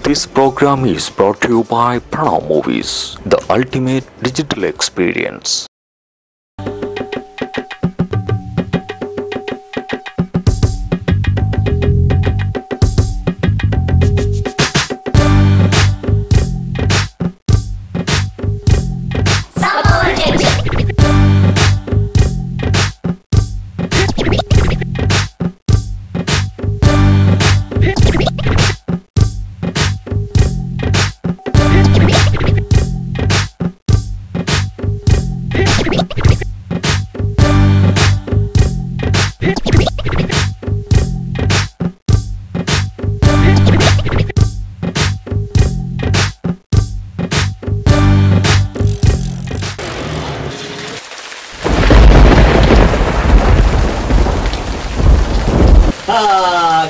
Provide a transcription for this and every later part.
This program is brought to you by Pranav Movies, the ultimate digital experience.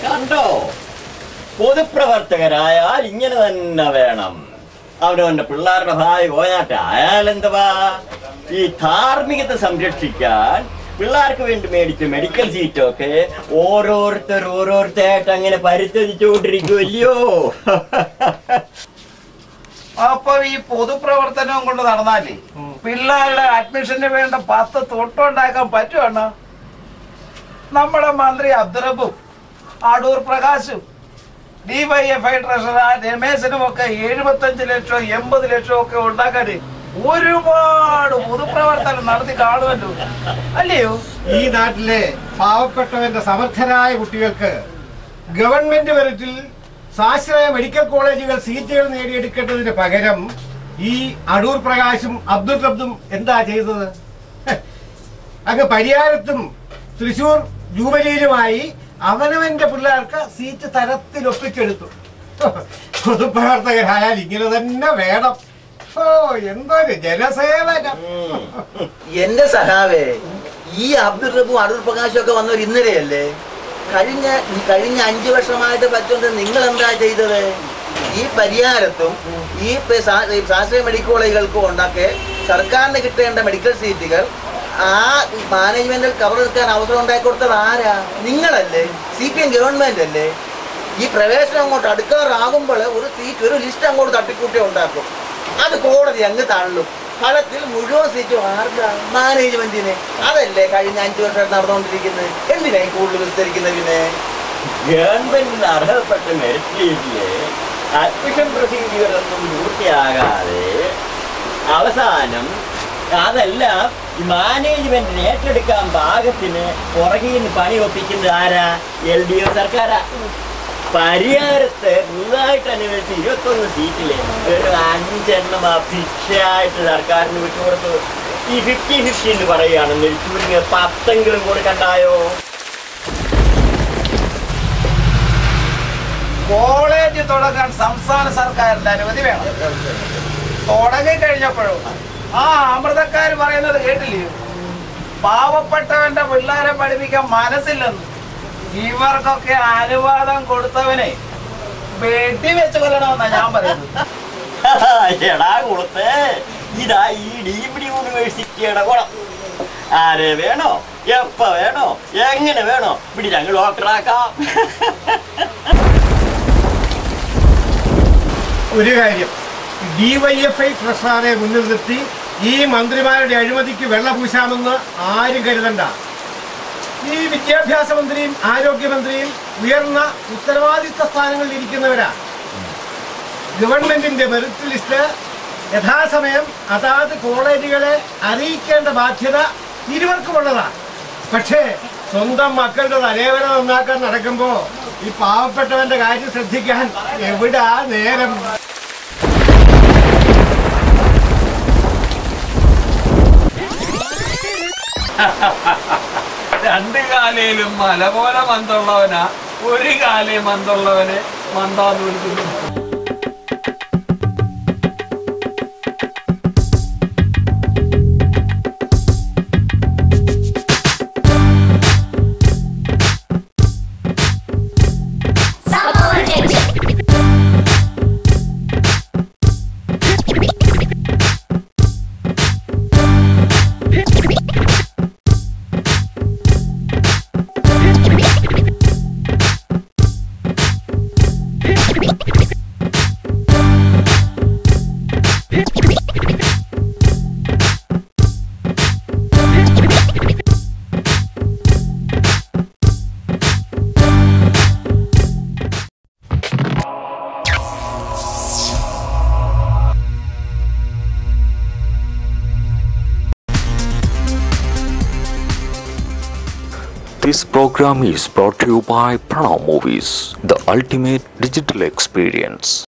കണ്ടോ, പൊതുപ്രവർത്തകരായാൽ ഇങ്ങനെ തന്നെ വേണം. അവനവന്റെ പിള്ളേരുടെ ഭാവി പോയാട്ടെ. അയാളെന്തുവാ ഈ ധാർമ്മികത സംരക്ഷിക്കാൻ പിള്ളേർക്ക് വേണ്ടി മേടിച്ച മെഡിക്കൽ സീറ്റൊക്കെ ഓരോരുത്തരായിട്ട് അങ്ങനെ പരിത്യജിച്ചുകൊണ്ടിരിക്കുമല്ലയോ. അപ്പൊ ഈ പൊതുപ്രവർത്തനവും കൊണ്ട് നടന്നാലേ പിള്ളേരുടെ അഡ്മിഷന് വേണ്ട 10 തൊട്ടുണ്ടാക്കാൻ പറ്റുവാണ്. നമ്മുടെ മന്ത്രി അബ്ദുറബും അടൂർ പ്രകാശും DYFI ട്രഷറർ രമേശനും ഒക്കെ 75 ലക്ഷം 80 ലക്ഷം ഒക്കെ ഉണ്ടാക്കാൻ ഒരുപാട് പൊതുപ്രവർത്തനം നടത്തി കാണുമല്ലോ, അല്ലയോ? ഈ നാട്ടിലെ പാവപ്പെട്ടവന്റെ സമർത്ഥരായ കുട്ടികൾക്ക് ഗവൺമെന്റ് മെറിറ്റിൽ സ്വാശ്രയ മെഡിക്കൽ കോളേജുകൾ സീറ്റുകൾ നേടിയെടുക്കേണ്ടതിന് പകരം ഈ അടൂർ പ്രകാശും അബ്ദുൽ റബ്ദും എന്താ ചെയ്തത്? അങ്ങ് പരിയാരത്തും തൃശൂർ ജൂബിലിയിലുമായി അവനവന്റെ പിള്ളേർക്ക് സീറ്റ് തരത്തിൽ ഒപ്പിച്ചെടുത്തു. പൊതുപ്രവർത്തകരായാൽ ഇങ്ങനെ തന്നെ വേണം. ഓ, എന്തൊരു ജനസേവനം! എന്റെ സഹാവേ, ഈ അബ്ദുൾ റബ്ബും അടൂർ പ്രകാശും ഒക്കെ വന്നവർ ഇന്നലെയല്ലേ? കഴിഞ്ഞ 5 വർഷമായിട്ട് പറ്റുന്നത് നിങ്ങൾ എന്താ ചെയ്തത്? ഈ പരിഹാരത്തും ഈ ശാസ്ത്രീയ മെഡിക്കൽ കോളേജുകൾക്കും ഉണ്ടാക്കി സർക്കാരിന് കിട്ടേണ്ട മെഡിക്കൽ സീറ്റുകൾ ആ മാനേജ്മെന്റിൽ കവർ എടുക്കാൻ അവസരം ഉണ്ടാക്കി കൊടുത്തത് ആരാ? നിങ്ങളല്ലേ? CPM ഗവൺമെന്റ് അല്ലേ? ഈ പ്രവേശനം അങ്ങോട്ട് അടുക്കാറാകുമ്പോൾ ഒരു ലിസ്റ്റ് അങ്ങോട്ട് തട്ടിക്കൂട്ടി ഉണ്ടാക്കും. അത് കോടതി അങ്ങ് തള്ളും. ഫലത്തിൽ മുഴുവൻ സീറ്റും ആർക്കാ? മാനേജ്മെന്റിന്. അതല്ലേ കഴിഞ്ഞ 5 വർഷമായിട്ട് നടന്നുകൊണ്ടിരിക്കുന്നത്. എന്തിനായി കൂടുതൽ വിസ്തരിക്കുന്നത്? പിന്നെ ഗവൺമെന്റിന് അർഹതപ്പെട്ട മെറിറ്റ് ലിസ്റ്റില് അഡ്മിഷൻ പ്രൊസീജിയറൊന്നും പൂർത്തിയാകാതെ അവസാനം അതെല്ലാം മാനേജ്മെന്റിന് ഏറ്റെടുക്കാൻ പാകത്തിന് പുറകിൽ നിന്ന് പണി ഒപ്പിക്കുന്നത് ആരാ? LDF സർക്കാരാ. പരിഹാരത്ത് പുതുതായിട്ട് അനുവദിച്ച് 21 സീറ്റില് ഒരു 5 എണ്ണം അഭിക്ഷയായിട്ട് സർക്കാരിന് വിട്ടുകൊടുത്തു. ഈ 50-50 എന്ന് പറയുകയാണെങ്കിൽ ചുരുങ്ങിയ 10 കൊടുക്കണ്ടായോ? കോളേജ് തുടങ്ങാൻ സംസ്ഥാന സർക്കാരിന്റെ അനുമതി വേണം. തുടങ്ങിക്കഴിഞ്ഞപ്പോഴും ആ അമൃതക്കാര് പറയുന്നത് കേട്ടില്ലയോ? പാവപ്പെട്ടവന്റെ പിള്ളേരെ പഠിപ്പിക്കാൻ മനസ്സില്ലെന്ന്. ഇവർക്കൊക്കെ അനുവാദം കൊടുത്തവനെ വെടിവെച്ച് കൊല്ലണമെന്നാ ഞാൻ പറയുന്നത്. എടാ കൊടുത്തേ, ഇതാ ഈ ഡീംഡ് യൂണിവേഴ്സിറ്റിയുടെ കുളം. ആരെ വേണോ, എപ്പ വേണോ, എങ്ങനെ വേണോ പിടി ഞങ്ങൾ ഡോക്ടറാക്കാം. ഒരു കാര്യം, DYFI ട്രഷറെ മുന്നിൽ നിർത്തി ഈ മന്ത്രിമാരുടെ അഴിമതിക്ക് വെള്ളപൂശാമെന്ന് ആരും കരുതണ്ട. ഈ വിദ്യാഭ്യാസ മന്ത്രിയും ആരോഗ്യമന്ത്രിയും ഉയർന്ന ഉത്തരവാദിത്ത സ്ഥാനങ്ങളിൽ ഇരിക്കുന്നവരാ. ഗവൺമെന്റിന്റെ മെറിറ്റ് ലിസ്റ്റ് യഥാസമയം അതാത് കോളേജുകളെ അറിയിക്കേണ്ട ബാധ്യത ഇരുവർക്കുമുള്ളതാണ്. പക്ഷേ സ്വന്തം മക്കളുടെ തലവേദന നന്നാക്കാൻ നടക്കുമ്പോ ഈ പാവപ്പെട്ടവന്റെ കാര്യം ശ്രദ്ധിക്കാൻ എവിടാ നേരം? രണ്ട് കാലയിലും മല പോലെ മന്തുള്ളവനാ, ഒരു കാലേ മന്തുള്ളവനെ മന്താന്ന് വിളിക്കുന്നു. This program is brought to you by Pranav Movies, the ultimate digital experience.